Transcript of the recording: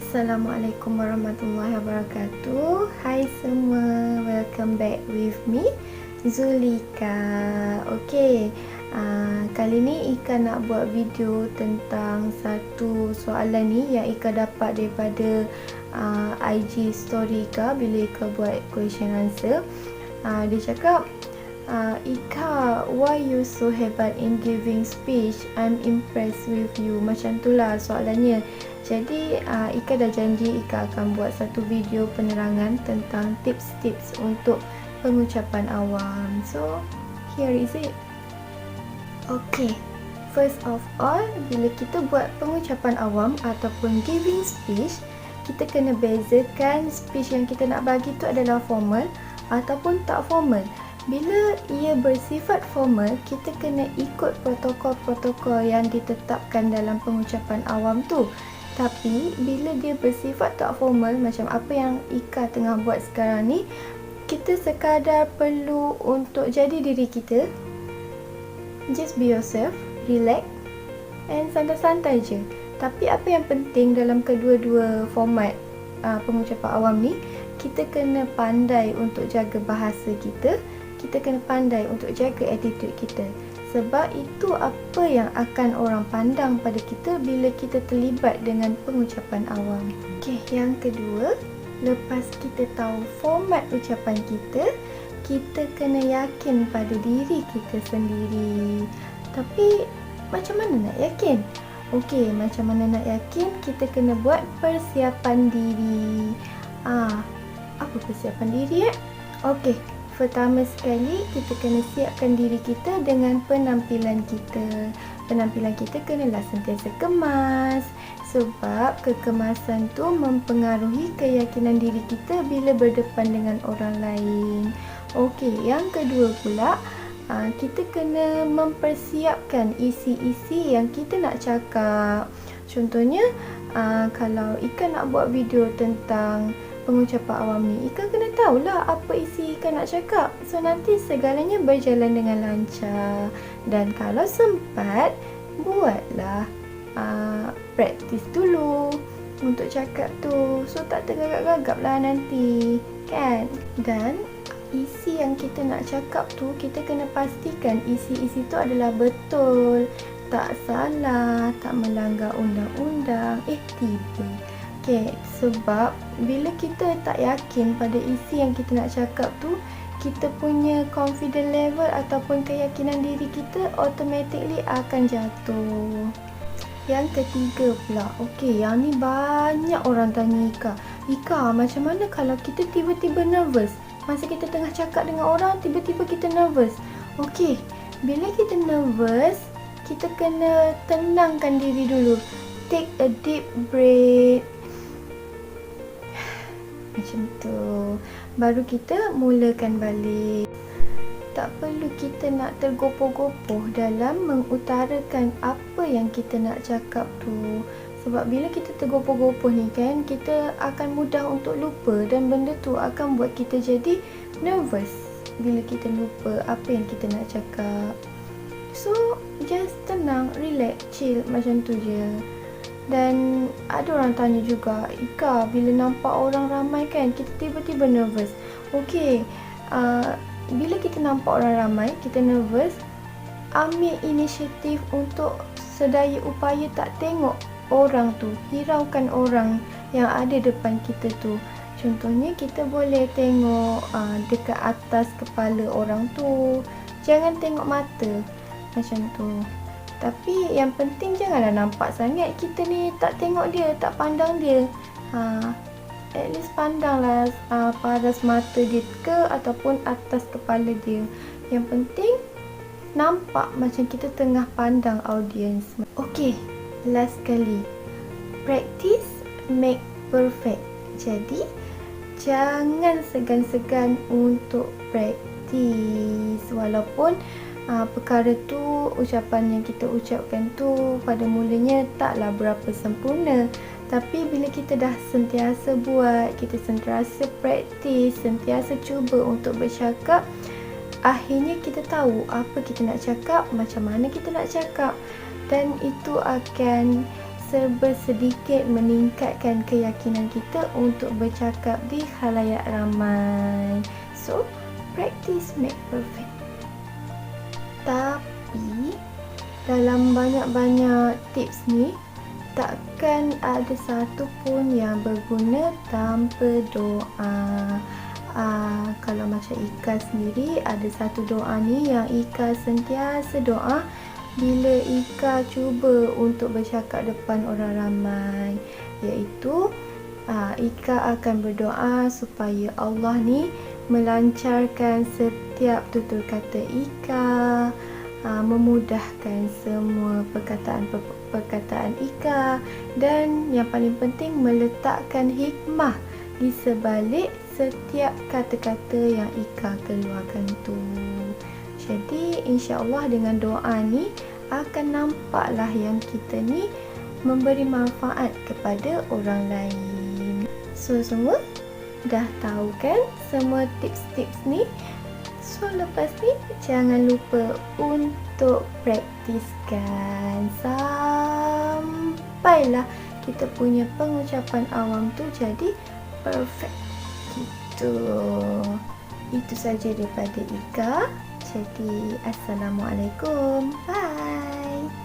Assalamualaikum warahmatullahi wabarakatuh. Hai semua, welcome back with me, Zulika. Okay, kali ni Ika nak buat video tentang satu soalan ni yang Ika dapat daripada IG story Ika bila Ika buat question answer. Dia cakap, Ika, why you so hebat in giving speech? I'm impressed with you. Macam tu lah soalannya. Jadi Ika dah janji Ika akan buat satu video penerangan tentang tips-tips untuk pengucapan awam. So, here is it. Okay, first of all, bila kita buat pengucapan awam ataupun giving speech, kita kena bezakan speech yang kita nak bagi tu adalah formal ataupun tak formal. Bila ia bersifat formal, kita kena ikut protokol-protokol yang ditetapkan dalam pengucapan awam tu. Tapi bila dia bersifat tak formal, macam apa yang Ika tengah buat sekarang ni, kita sekadar perlu untuk jadi diri kita. Just be yourself, relax and santai-santai je. Tapi apa yang penting dalam kedua-dua format pengucapan awam ni, kita kena pandai untuk jaga bahasa kita, kita kena pandai untuk jaga attitude kita. Sebab itu apa yang akan orang pandang pada kita bila kita terlibat dengan pengucapan awam. Okey, yang kedua, lepas kita tahu format ucapan kita, kita kena yakin pada diri kita sendiri. Tapi macam mana nak yakin? Okey, macam mana nak yakin? Kita kena buat persiapan diri. Apa persiapan diri? Okey, pertama sekali, kita kena siapkan diri kita dengan penampilan kita. Penampilan kita kenalah sentiasa kemas. Sebab kekemasan tu mempengaruhi keyakinan diri kita bila berdepan dengan orang lain. Okey, yang kedua pula, kita kena mempersiapkan isi-isi yang kita nak cakap. Contohnya, kalau Ika nak buat video tentang pengucapan awam ni, Ika kena tahulah apa isi Ika nak cakap. So nanti segalanya berjalan dengan lancar. Dan kalau sempat, buatlah praktis dulu untuk cakap tu. So tak tergagap-gagap lah nanti, kan? Dan isi yang kita nak cakap tu, kita kena pastikan isi-isi tu adalah betul, tak salah, tak melanggar undang-undang. Tiba. Okay, sebab bila kita tak yakin pada isi yang kita nak cakap tu, kita punya confidence level ataupun keyakinan diri kita automatically akan jatuh. Yang ketiga pula, okay, yang ni banyak orang tanya Ika. Ika, macam mana kalau kita tiba-tiba nervous? Masa kita tengah cakap dengan orang, tiba-tiba kita nervous. Okay, bila kita nervous, kita kena tenangkan diri dulu. Take a deep breath. Macam tu. Baru kita mulakan balik. Tak perlu kita nak tergopoh-gopoh dalam mengutarakan apa yang kita nak cakap tu. Sebab bila kita tergopoh-gopoh ni kan, kita akan mudah untuk lupa dan benda tu akan buat kita jadi nervous bila kita lupa apa yang kita nak cakap. So, just tenang, relax, chill macam tu je. Dan ada orang tanya juga, Ika, bila nampak orang ramai kan, kita tiba-tiba nervous. Okey, bila kita nampak orang ramai, kita nervous, ambil inisiatif untuk sedaya upaya tak tengok orang tu, hiraukan orang yang ada depan kita tu. Contohnya, kita boleh tengok dekat atas kepala orang tu, jangan tengok mata, macam tu. Tapi yang penting janganlah nampak sangat kita ni tak tengok dia, tak pandang dia. At least pandanglah paras mata dia ke ataupun atas kepala dia. Yang penting nampak macam kita tengah pandang audience. Okay, last sekali. Practice make perfect. Jadi, jangan segan-segan untuk practice. Walaupun perkara tu, ucapan yang kita ucapkan tu pada mulanya taklah berapa sempurna. Tapi bila kita dah sentiasa buat, kita sentiasa praktis, sentiasa cuba untuk bercakap, akhirnya kita tahu apa kita nak cakap, macam mana kita nak cakap. Dan itu akan serba sedikit meningkatkan keyakinan kita untuk bercakap di khalayak ramai. So, practice make perfect. Tapi dalam banyak-banyak tips ni, takkan ada satu pun yang berguna tanpa doa. Kalau macam Ika sendiri, ada satu doa ni yang Ika sentiasa doa bila Ika cuba untuk bercakap depan orang ramai, iaitu Ika akan berdoa supaya Allah ni melancarkan setiap tutur kata Ika, memudahkan semua perkataan Ika, dan yang paling penting meletakkan hikmah di sebalik setiap kata-kata yang Ika keluarkan tu. Jadi insya-Allah dengan doa ni akan nampaklah yang kita ni memberi manfaat kepada orang lain. So semua dah tahu kan semua tips-tips ni? So lepas ni jangan lupa untuk praktiskan sampailah kita punya pengucapan awam tu jadi perfect gitu. Itu saja daripada Ika. Jadi assalamualaikum. Bye.